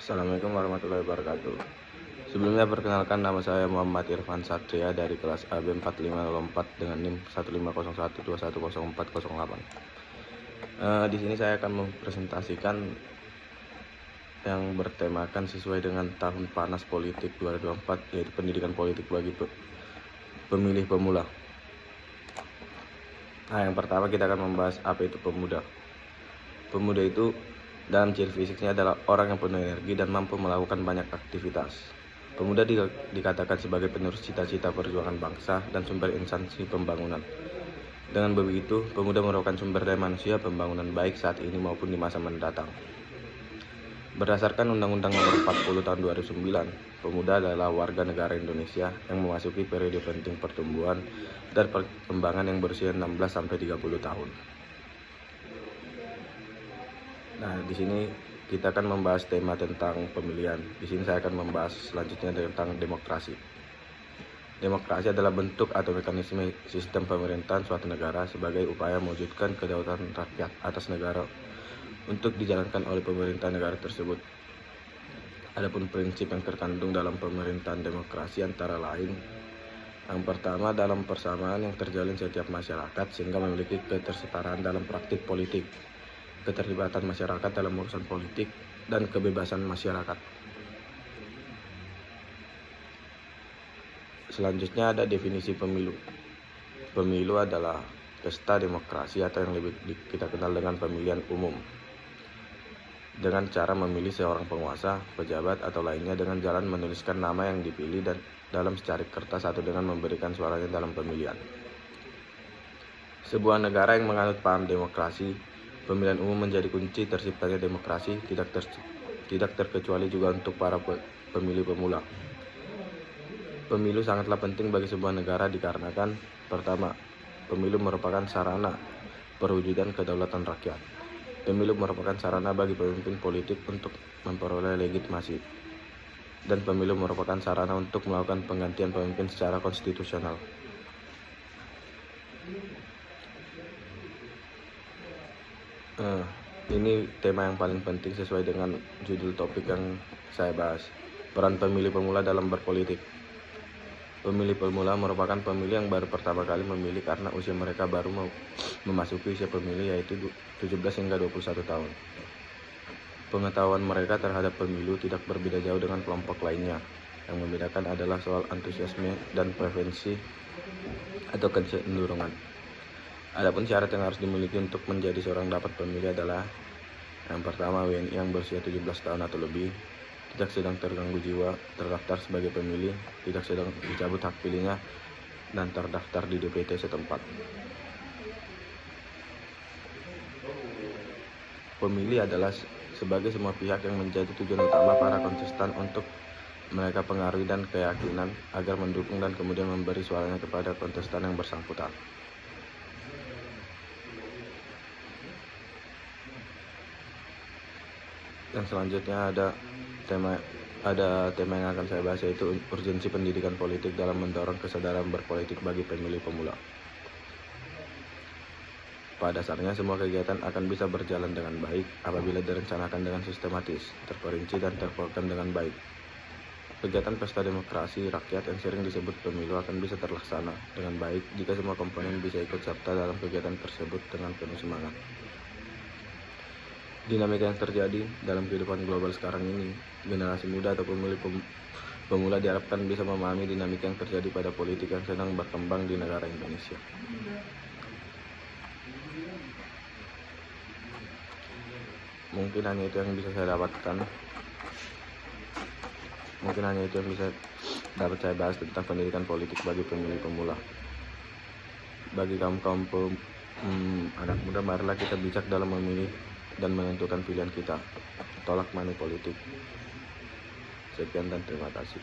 Assalamualaikum warahmatullahi wabarakatuh. Sebelumnya perkenalkan, nama saya Muhammad Irfan Satria dari kelas AB 4504 dengan NIM 15012104008. Di sini saya akan mempresentasikan yang bertemakan sesuai dengan tahun panas politik 2024, yaitu pendidikan politik bagi pemilih pemula. Nah, yang pertama kita akan membahas apa itu pemuda. Pemuda itu dalam ciri fisiknya adalah orang yang penuh energi dan mampu melakukan banyak aktivitas. Pemuda dikatakan sebagai penerus cita-cita perjuangan bangsa dan sumber instansi pembangunan. Dengan begitu, pemuda merupakan sumber daya manusia pembangunan baik saat ini maupun di masa mendatang. Berdasarkan Undang-Undang Nomor 40 Tahun 2009, pemuda adalah warga negara Indonesia yang memasuki periode penting pertumbuhan dan perkembangan yang berusia 16-30 tahun. Nah, di sini kita akan membahas tema tentang pemilihan. Di sini saya akan membahas selanjutnya tentang demokrasi. Demokrasi adalah bentuk atau mekanisme sistem pemerintahan suatu negara sebagai upaya mewujudkan kedaulatan rakyat atas negara untuk dijalankan oleh pemerintah negara tersebut. Adapun prinsip yang terkandung dalam pemerintahan demokrasi antara lain: yang pertama, dalam persamaan yang terjalin setiap masyarakat sehingga memiliki ketersetaraan dalam praktik politik, keterlibatan masyarakat dalam urusan politik, dan kebebasan masyarakat. Selanjutnya ada definisi pemilu. Pemilu adalah pesta demokrasi atau yang lebih kita kenal dengan pemilihan umum, dengan cara memilih seorang penguasa, pejabat, atau lainnya dengan jalan menuliskan nama yang dipilih dan dalam secari kertas atau dengan memberikan suaranya dalam pemilihan. Sebuah negara yang menganut paham demokrasi, pemilihan umum menjadi kunci terciptanya demokrasi, tidak terkecuali juga untuk para pemilih pemula. Pemilu sangatlah penting bagi sebuah negara dikarenakan, pertama, pemilu merupakan sarana perwujudan kedaulatan rakyat. Pemilu merupakan sarana bagi pemimpin politik untuk memperoleh legitimasi, dan pemilu merupakan sarana untuk melakukan penggantian pemimpin secara konstitusional. Ini tema yang paling penting sesuai dengan judul topik yang saya bahas, peran pemilih pemula dalam berpolitik. Pemilih pemula merupakan pemilih yang baru pertama kali memilih karena usia mereka baru memasuki usia pemilih, yaitu 17 hingga 21 tahun. Pengetahuan mereka terhadap pemilu tidak berbeda jauh dengan kelompok lainnya. Yang membedakan adalah soal antusiasme dan preferensi atau kecenderungan. Adapun syarat yang harus dimiliki untuk menjadi seorang dapat pemilih adalah: yang pertama, WNI yang berusia 17 tahun atau lebih, tidak sedang terganggu jiwa, terdaftar sebagai pemilih, tidak sedang dicabut hak pilihnya, dan terdaftar di DPT setempat. Pemilih adalah sebagai semua pihak yang menjadi tujuan utama para kontestan untuk mereka pengaruhi dan keyakinan agar mendukung dan kemudian memberi suaranya kepada kontestan yang bersangkutan. Yang selanjutnya ada tema yang akan saya bahas, yaitu urgensi pendidikan politik dalam mendorong kesadaran berpolitik bagi pemilih pemula. Pada dasarnya semua kegiatan akan bisa berjalan dengan baik apabila direncanakan dengan sistematis, terperinci, dan terprogram dengan baik. Kegiatan pesta demokrasi rakyat yang sering disebut pemilu akan bisa terlaksana dengan baik jika semua komponen bisa ikut serta dalam kegiatan tersebut dengan penuh semangat. Dinamika yang terjadi dalam kehidupan global sekarang ini, generasi muda atau pemilih pemula diharapkan bisa memahami dinamika yang terjadi pada politik yang sedang berkembang di negara Indonesia. Mungkin hanya itu yang bisa saya dapatkan. Mungkin hanya itu yang bisa dapat saya bahas tentang pendidikan politik bagi pemilih pemula. Bagi kaum anak muda, marilah kita bijak dalam memilih dan menentukan pilihan kita. Tolak money politik. Sekian dan terima kasih.